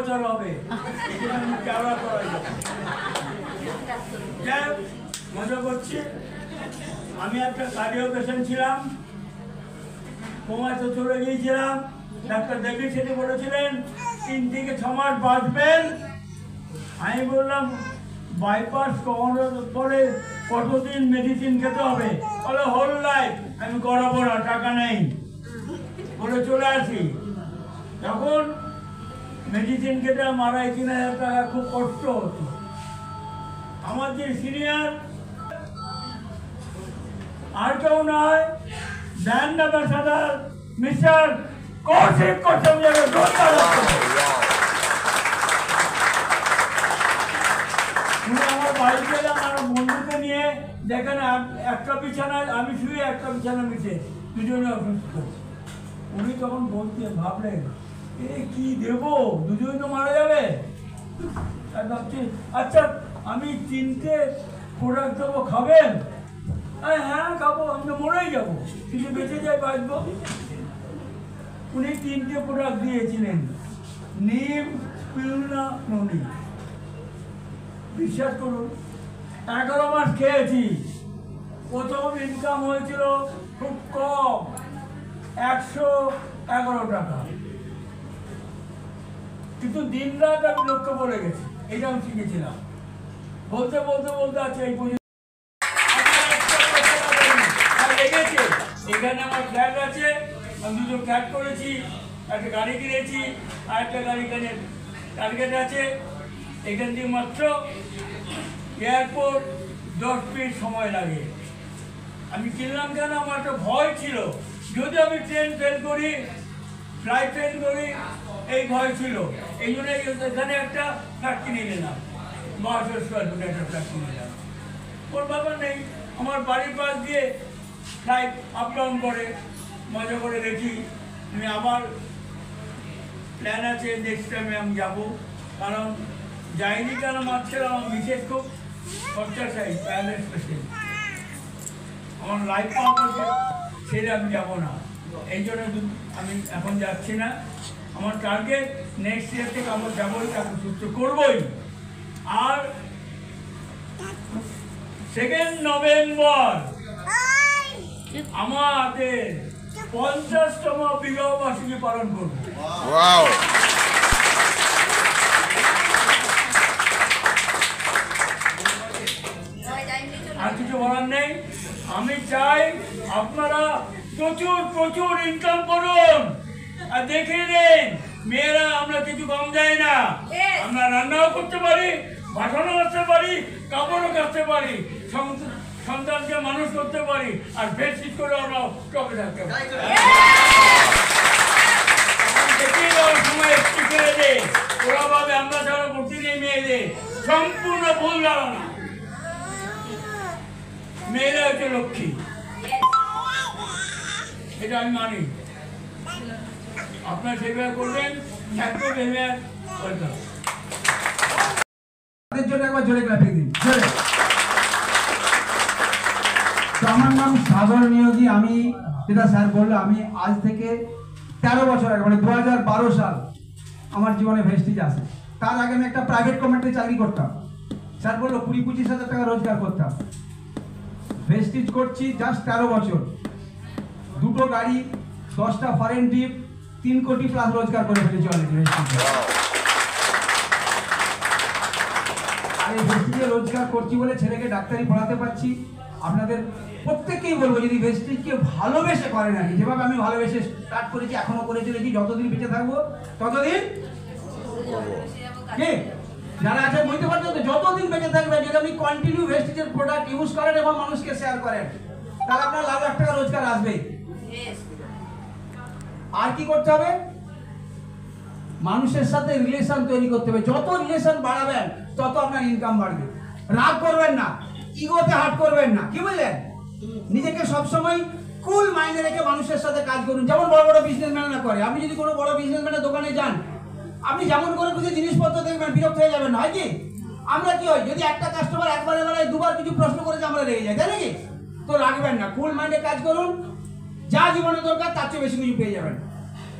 বছর হবে কেওড়া করাই মজা করছি। আমি একটা কার্ডিও পেশেন্ট ছিলাম, কোমাতে চলে গিয়েছিলাম। ডাক্তার দেখে সেটি বলেছিলেন 3 থেকে 6 মাস বাঁচবেন। আমি বললাম বাইপাস করানোর পরে কতদিন মেডিসিন খেতে হবে? বলে হোল লাইফ। আমি করাবো না, টাকা নেই বলে চলে আসি। তখন মেডিসিন খেতে মারা 3,000 টাকা, খুব কষ্ট হতো। আমার যে সিনিয়র আর কেউ নয়, ব্র্যান্ড অ্যাম্বাসাডার মিস্টার কৌশিক কোচম। আমার বাড়ি গেলাম আমার বন্ধুকে নিয়ে, দেখেন একটা বিছানায় আমি শুয়ে, একটা বিছানা মিশে, দুজনে অসুস্থ। উনি তখন বলতে ভাবলেন কি দেবো, দুজনে তো মারা যাবে। ভাবছি আচ্ছা আমি 3টে প্রোডাক্ট দেবো, খাবেন? হ্যাঁ খাবো, আমি তো মরেই যাবো, কিন্তু বেঁচে যাই, বাঁচবো। উনি 3টে প্রোডাক্ট দিয়েছিলেন, নিম, স্পিরুলিনা, ননি। বিশ্বাস করুন 11 মাস খেয়েছি। প্রথম ইনকাম হয়েছিল খুব কম, 111 টাকা, কিন্তু দিন রাত আমি লক্ষ্য করে গেছি। এটা আমি শিখেছিলাম। বলতে বলতে বলতে আছে এই পর্যন্ত লেগেছে। এখানে আমার ফ্ল্যাট আছে, আমি 2টো ফ্ল্যাট করেছি, একটা গাড়ি কিনেছি, আর একটা গাড়ি কিনে টার্গেট আছে। এখান থেকে মাত্র এয়ারপোর্ট 10 মিনিট সময় লাগে। আমি কিনলাম কেন? আমার একটা ভয় ছিল, যদি আমি ট্রেন ফেল করি, ফ্লাইট ফেল করি, এই ভয় ছিল। এই জন্য এখানে একটা ফ্ল্যাট কিনে নিলাম, 1200 স্কোয়ার ফুটে একটা ফ্ল্যাট কিনে নিলাম। ওর ব্যাপার নেই, আমার বাড়ির পাশ দিয়ে ফ্লাইট আপ ডাউন করে, মজা করে দেখি। আমি আবার প্ল্যান আছে নেক্সট টাইমে আমি যাবো, কারণ যাইনি কেন মারছিল আমার বিশেষ খুব খরচা চাই, প্যারালাইসিস পেশেন্ট, আমার লাইফ পার্টনারকে ছেড়ে আমি যাবো না। এই জন্য আমি এখন যাচ্ছি না। আমার টার্গেট নেক্সট ইয়ার থেকে আমরা যাবোই, তাকে সুস্থ করবোই। আর 2 নভেম্বর আমাদের 50তম বিবাহ বার্ষিকী পালন করবো। আর কিছু বলার নেই। আমি চাই আপনারা প্রচুর প্রচুর ইনকাম করুন, আর দেখে নিন মেয়েরা আমরা কিছু কম যাই না। আমরা রান্নাও করতে পারি, বাসনও করতে পারি, কাপড়ও কাচতে পারি, সন্তানকে মানুষ করতে পারি, আর বেডশিট করে আমরা টপে থাকতে পারি। দেখে যাওয়ার সময় একটু ছেড়ে দে, ওরা ভাবে আমরা যারা করতে নেই মেয়েদের, সম্পূর্ণ ভুল ধারণা। মেয়েরা হচ্ছে লক্ষ্মী, এটা আমি মানি। আপনার সেবা করবেন, তাদের জন্য একবার জোরে ক্ল্যাপিং দিন। আমার নাম সাগর নিয়োগী। আমি যেটা স্যার বললো, আমি আজ থেকে 13 বছর আগে, মানে 2012 সাল আমার জীবনে ভেস্টিজ আসে। তার আগে আমি একটা প্রাইভেট কোম্পানিতে চাকরি করতাম। স্যার বললো 20-25 হাজার টাকা রোজগার করতাম। ভেস্টিজ করছি জাস্ট 13 বছর, 2টো গাড়ি, 10টা ফরেন ট্রিপ, 3 কোটি প্লাস রোজগার করে ফেলেছি অলরেডি ভেস্টিজে। আর এই ভেস্টিজে রোজগার করছি বলে ছেলেকে ডাক্তারি পড়াতে পারছি। আপনাদের প্রত্যেককেই বলবো, যদি ভেস্টিজকে ভালোবেসে করেন, আর যেভাবে আমি ভালোবেসে স্টার্ট করেছি, এখনো করে চলেছি, যতদিন বেঁচে থাকবো ততদিন কি যারা আছে বুঝতে পারছেন তো, যতদিন বেঁচে থাকবে যদি আপনি কন্টিনিউ ভেস্টিজের প্রোডাক্ট ইউজ করেন এবং মানুষকে শেয়ার করেন, তাহলে আপনার লাখ লাখ টাকা রোজগার আসবে। আর কি করতে হবে? মানুষের সাথে রিলেশন তৈরি করতে হবে। যত রিলেশন বাড়াবেন তত আপনার ইনকাম বাড়বে। রাগ করবেন না, ইগোতে হার্ট করবেন না, কি বললেন? নিজেকে সবসময় কুল মাইন্ডে রেখে মানুষের সাথে কাজ করুন। যেমন বড় বড় বিজনেসম্যানরা করে। আপনি যদি কোনো বড় বিজনেসম্যানের দোকানে যান, আপনি যেমন করে কিছু জিনিসপত্র দেখবেন, বিরক্ত হয়ে যাবেন না, হয় কি? আমরা কি হয়, যদি একটা কাস্টমার একবারে বেলায় 2বার কিছু প্রশ্ন করেছে, আমরা রেগে যাই, তাই নাকি? তো রাখবেন না, কুল মাইন্ডে কাজ করুন। যা জীবনে দরকার তার চেয়ে বেশি কিছু পেয়ে যাবেন।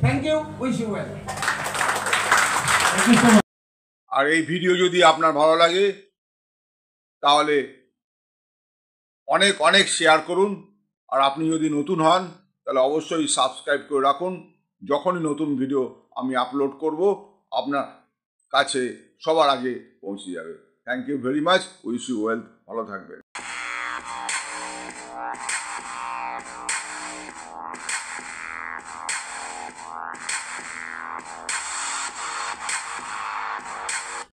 Thank you, wish you well. আর এই ভিডিও যদি আপনার ভালো লাগে তাহলে অনেক অনেক শেয়ার করুন। আর আপনি যদি নতুন হন তাহলে অবশ্যই সাবস্ক্রাইব করে রাখুন। যখনই নতুন ভিডিও আমি আপলোড করব আপনার কাছে সবার আগে পৌঁছে যাবে। Thank you very much. Wish you wealth. ভালো থাকবেন।